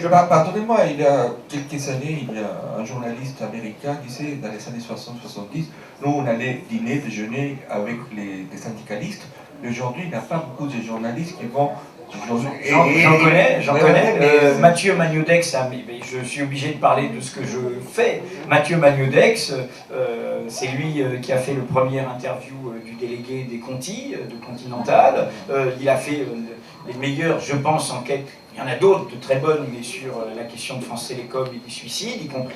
Pardonnez-moi, il y a quelques années, il y a un journaliste américain qui disait, dans les années 60-70, nous on allait dîner, déjeuner avec les syndicalistes, mais aujourd'hui il n'y a pas beaucoup de journalistes qui vont... J'en connais. Mathieu Magnodex, je suis obligé de parler de ce que je fais. Mathieu Magnodex, c'est lui qui a fait le premier interview du délégué des Conti, de Continental. Il a fait les meilleures, je pense, enquêtes. Il y en a d'autres de très bonnes, mais sur la question de France Télécom et des suicides, y compris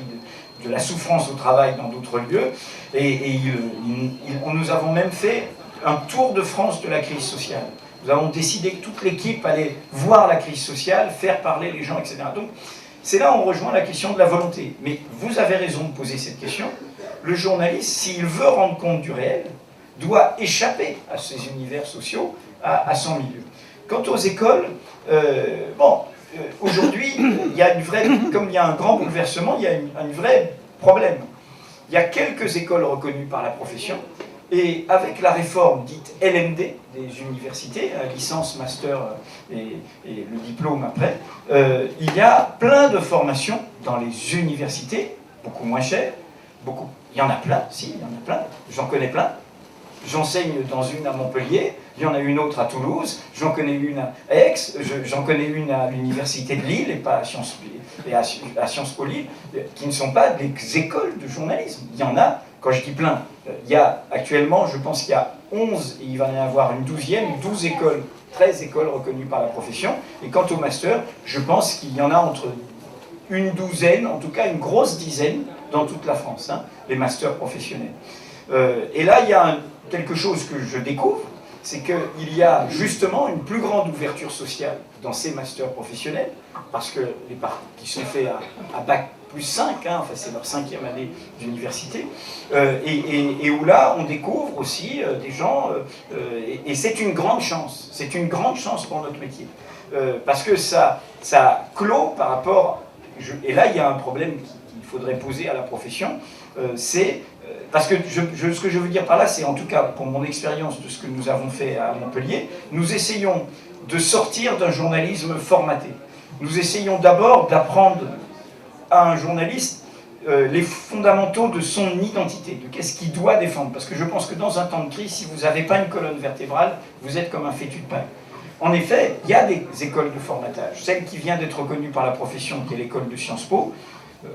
de la souffrance au travail dans d'autres lieux. Nous avons même fait un tour de France de la crise sociale. Nous avons décidé que toute l'équipe allait voir la crise sociale, faire parler les gens, etc. Donc, c'est là où on rejoint la question de la volonté. Mais vous avez raison de poser cette question. Le journaliste, s'il veut rendre compte du réel, doit échapper à ces univers sociaux, à son milieu. Quant aux écoles, aujourd'hui, il y a une vraie, comme il y a un grand bouleversement, il y a un vrai problème. Il y a quelques écoles reconnues par la profession, et avec la réforme dite LMD des universités, licence, master et le diplôme après, il y a plein de formations dans les universités, beaucoup moins chères, il y en a plein, il y en a plein, j'en connais plein. J'enseigne dans une à Montpellier, il y en a une autre à Toulouse, j'en connais une à Aix, j'en connais une à l'université de Lille et pas à Sciences Po Lille, qui ne sont pas des écoles de journalisme. Il y en a, quand je dis plein, il y a actuellement, je pense qu'il y a 11, et il va y en avoir une 12e, 12 écoles, 13 écoles reconnues par la profession. Et quant au master, je pense qu'il y en a entre une douzaine, en tout cas une grosse dizaine, dans toute la France, les masters professionnels. Et là, il y a quelque chose que je découvre, c'est qu'il y a justement une plus grande ouverture sociale dans ces masters professionnels, parce que qui sont faits à bac plus 5, enfin c'est leur 5e année d'université, et où là on découvre aussi des gens, et c'est une grande chance pour notre métier, parce que ça clôt par rapport, et là il y a un problème qu'il faudrait poser à la profession, c'est parce que ce que je veux dire par là, c'est en tout cas pour mon expérience de ce que nous avons fait à Montpellier, nous essayons de sortir d'un journalisme formaté. Nous essayons d'abord d'apprendre à un journaliste les fondamentaux de son identité, de qu'est-ce qu'il doit défendre. Parce que je pense que dans un temps de crise, si vous n'avez pas une colonne vertébrale, vous êtes comme un fétu de paille. En effet, il y a des écoles de formatage. Celle qui vient d'être reconnue par la profession, qui est l'école de Sciences Po,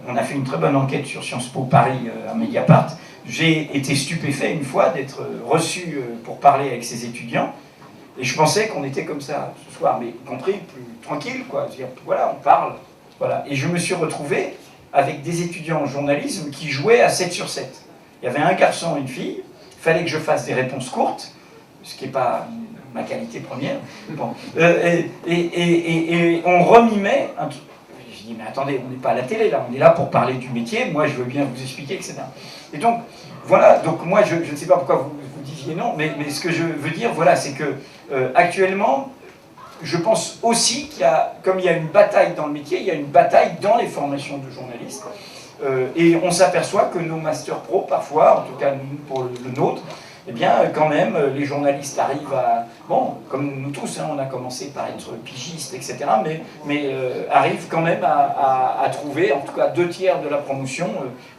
on a fait une très bonne enquête sur Sciences Po Paris à Mediapart. J'ai été stupéfait une fois d'être reçu pour parler avec ces étudiants, et je pensais qu'on était comme ça ce soir, mais compris, plus tranquille, quoi. C'est-à-dire, voilà, on parle, voilà. Et je me suis retrouvé avec des étudiants en journalisme qui jouaient à 7 sur 7. Il y avait un garçon et une fille, il fallait que je fasse des réponses courtes, ce qui n'est pas ma qualité première. Bon. Et on remimait un truc. Je dis, mais attendez, on n'est pas à la télé là, on est là pour parler du métier, moi je veux bien vous expliquer, etc. Et donc, voilà, donc moi je ne sais pas pourquoi vous disiez non, mais ce que je veux dire, voilà, c'est que actuellement, je pense aussi qu'il y a, comme il y a une bataille dans le métier, il y a une bataille dans les formations de journalistes, et on s'aperçoit que nos masters pro, parfois, en tout cas nous, pour le nôtre, eh bien, quand même, les journalistes arrivent à... Bon, comme nous tous, on a commencé par être pigistes, etc., mais arrivent quand même à trouver, en tout cas 2/3 de la promotion,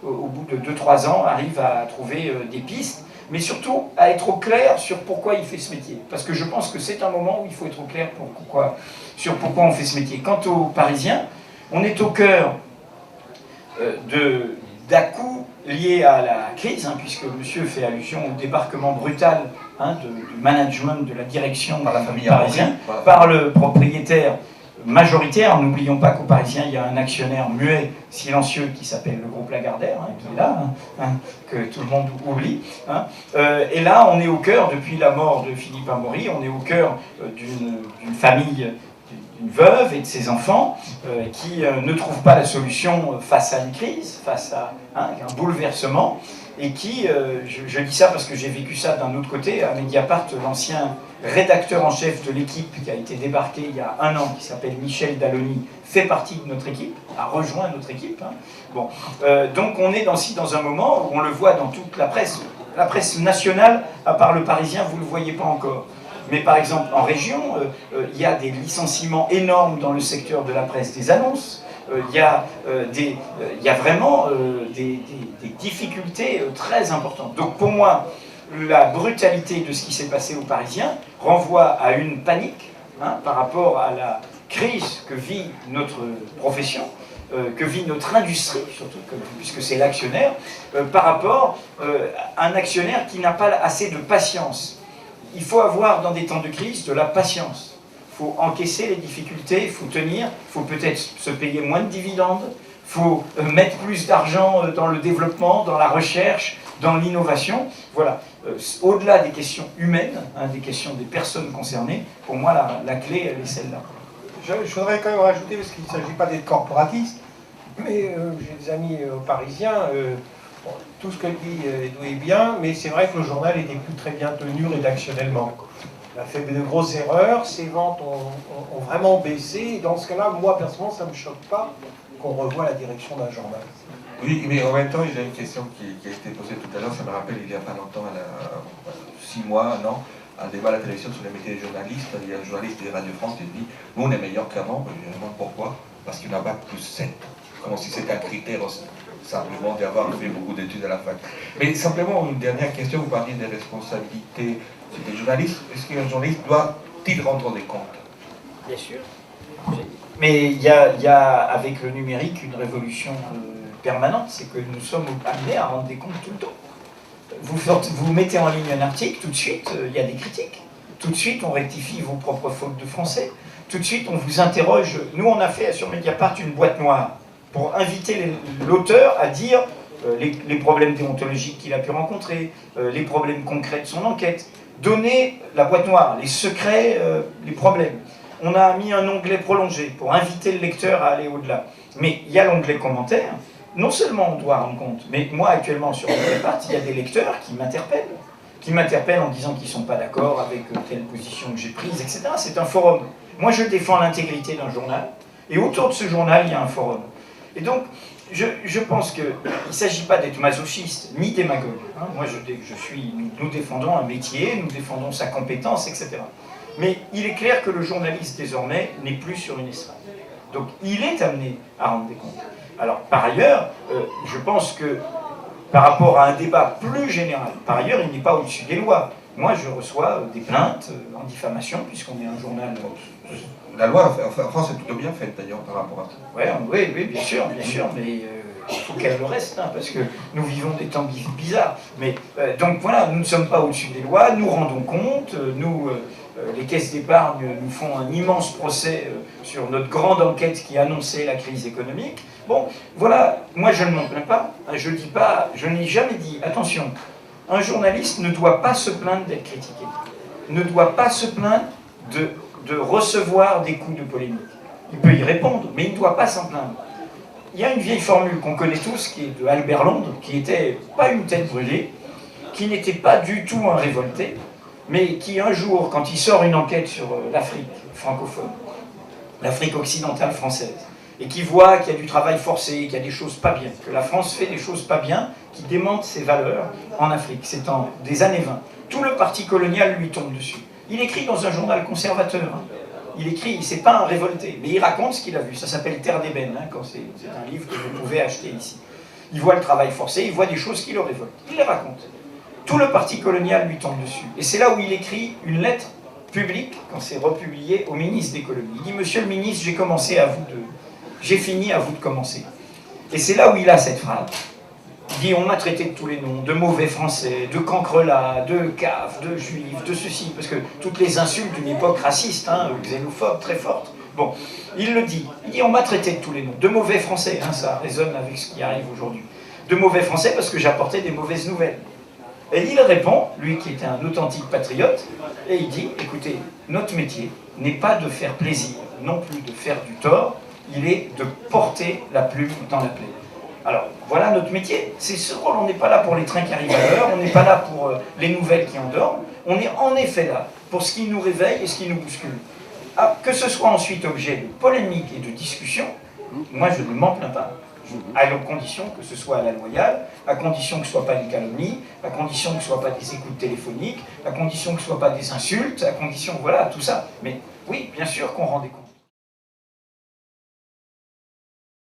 au bout de 2-3 ans, arrivent à trouver des pistes, mais surtout à être au clair sur pourquoi il fait ce métier. Parce que je pense que c'est un moment où il faut être au clair sur pourquoi on fait ce métier. Quant aux Parisiens, on est au cœur d'à-coups liés à la crise, puisque monsieur fait allusion au débarquement brutal du management de la direction par la famille parisienne, par le propriétaire majoritaire. N'oublions pas qu'aux Parisiens, il y a un actionnaire muet, silencieux, qui s'appelle le groupe Lagardère, qui est là, que tout le monde oublie. Et là, on est au cœur, depuis la mort de Philippe Amaury, on est au cœur d'une famille, d'une veuve et de ses enfants qui ne trouvent pas la solution face à une crise, face à un bouleversement, et qui, je dis ça parce que j'ai vécu ça d'un autre côté, à Mediapart, l'ancien rédacteur en chef de l'équipe qui a été débarqué il y a 1 an, qui s'appelle Michel Dalloni, fait partie de notre équipe, a rejoint notre équipe. Bon. Donc on est dans un moment où on le voit dans toute la presse nationale, à part le Parisien, vous ne le voyez pas encore. Mais par exemple, en région, il y a des licenciements énormes dans le secteur de la presse des annonces. Il y a vraiment des difficultés très importantes. Donc pour moi, la brutalité de ce qui s'est passé aux Parisiens renvoie à une panique par rapport à la crise que vit notre profession, que vit notre industrie, surtout puisque c'est l'actionnaire, par rapport à un actionnaire qui n'a pas assez de patience. Il faut avoir, dans des temps de crise, de la patience. Il faut encaisser les difficultés, il faut tenir, il faut peut-être se payer moins de dividendes, il faut mettre plus d'argent dans le développement, dans la recherche, dans l'innovation. Voilà. Au-delà des questions humaines, des questions des personnes concernées, pour moi, la clé, elle est celle-là. Je voudrais quand même rajouter, parce qu'il ne s'agit pas d'être corporatiste, mais j'ai des amis parisiens, bon, tout ce que dit Edoui est bien, mais c'est vrai que le journal n'était plus très bien tenu rédactionnellement. Il a fait de grosses erreurs, ses ventes ont vraiment baissé, et dans ce cas-là, moi personnellement, ça ne me choque pas qu'on revoie la direction d'un journal. Oui, mais en même temps, il y a une question qui a été posée tout à l'heure, ça me rappelle il n'y a pas longtemps, 6 mois, non, un débat à la télévision sur les métiers des journalistes. Il y a un journaliste de Radio France qui dit « Nous, on est meilleurs qu'avant. » Je me demande pourquoi. Parce qu'il y en a pas plus 7. Comme si c'était un critère aussi, simplement d'avoir fait beaucoup d'études à la fac. Mais simplement, une dernière question. Vous parliez des responsabilités des journalistes. Est-ce qu'un journaliste doit-il rendre des comptes? Bien sûr. Mais il y a avec le numérique une révolution permanente. C'est que nous sommes amenés à rendre des comptes tout le temps. Vous mettez en ligne un article, tout de suite, il y a des critiques. Tout de suite, on rectifie vos propres fautes de français. Tout de suite, on vous interroge. Nous, on a fait sur Mediapart une boîte noire pour inviter l'auteur à dire les problèmes déontologiques qu'il a pu rencontrer, les problèmes concrets de son enquête. Donner la boîte noire, les secrets, les problèmes. On a mis un onglet prolongé pour inviter le lecteur à aller au-delà. Mais il y a l'onglet commentaires. Non seulement on doit rendre compte, mais moi actuellement sur Mediapart, il y a des lecteurs qui m'interpellent en disant qu'ils ne sont pas d'accord avec telle position que j'ai prise, etc. C'est un forum. Moi je défends l'intégrité d'un journal, et autour de ce journal, il y a un forum. Et donc, je pense qu'il ne s'agit pas d'être masochiste, ni démagogue. Moi nous défendons un métier, nous défendons sa compétence, etc. Mais il est clair que le journaliste, désormais, n'est plus sur une estrade. Donc il est amené à rendre des comptes. Alors, par ailleurs, je pense que, par rapport à un débat plus général, par ailleurs, il n'est pas au-dessus des lois. Moi, je reçois des plaintes en diffamation, puisqu'on est un journal... La loi en France est plutôt bien faite, d'ailleurs, par rapport à ça. Oui, bien sûr, mais il faut qu'elle le reste, parce que nous vivons des temps bizarres. Mais, donc voilà, nous ne sommes pas au-dessus des lois, nous rendons compte, les caisses d'épargne nous font un immense procès sur notre grande enquête qui annonçait la crise économique. Bon, voilà, moi je ne m'en plains pas, je n'ai jamais dit, attention, un journaliste ne doit pas se plaindre d'être critiqué, ne doit pas se plaindre de recevoir des coups de polémique. Il peut y répondre, mais il ne doit pas s'en plaindre. Il y a une vieille formule qu'on connaît tous, qui est de Albert Londres, qui n'était pas une tête brûlée, qui n'était pas du tout un révolté, mais qui un jour, quand il sort une enquête sur l'Afrique francophone, l'Afrique occidentale française, et qui voit qu'il y a du travail forcé, qu'il y a des choses pas bien, que la France fait des choses pas bien, qui démentent ses valeurs en Afrique. C'est en des années 20. Tout le parti colonial lui tombe dessus. Il écrit dans un journal conservateur. Il écrit, c'est pas un révolté, mais il raconte ce qu'il a vu. Ça s'appelle Terre d'ébène, c'est un livre que vous pouvez acheter ici. Il voit le travail forcé, il voit des choses qui le révoltent. Il les raconte. Tout le parti colonial lui tombe dessus. Et c'est là où il écrit une lettre publique, quand c'est republié, au ministre d'écologie. Il dit, monsieur le ministre, j'ai fini, à vous de commencer. Et c'est là où il a cette phrase. Il dit, on m'a traité de tous les noms, de mauvais français, de cancrelats, de caves, de juifs, de ceci, parce que toutes les insultes d'une époque raciste, xénophobe, très forte. Bon, il le dit. Il dit, on m'a traité de tous les noms, de mauvais français, ça résonne avec ce qui arrive aujourd'hui. De mauvais français parce que j'apportais des mauvaises nouvelles. Et il répond, lui qui était un authentique patriote, et il dit, écoutez, notre métier n'est pas de faire plaisir, non plus de faire du tort, il est de porter la plume dans la plaie. Alors, voilà notre métier, c'est ce rôle, on n'est pas là pour les trains qui arrivent à l'heure, on n'est pas là pour les nouvelles qui endorment, on est en effet là pour ce qui nous réveille et ce qui nous bouscule. Que ce soit ensuite objet de polémique et de discussion, moi je ne m'en plains pas. À condition que ce soit à la loyale, à condition que ce ne soit pas des calomnies, à condition que ce ne soit pas des écoutes téléphoniques, à condition que ce ne soit pas des insultes, à condition, voilà, tout ça. Mais oui, bien sûr qu'on rend des comptes.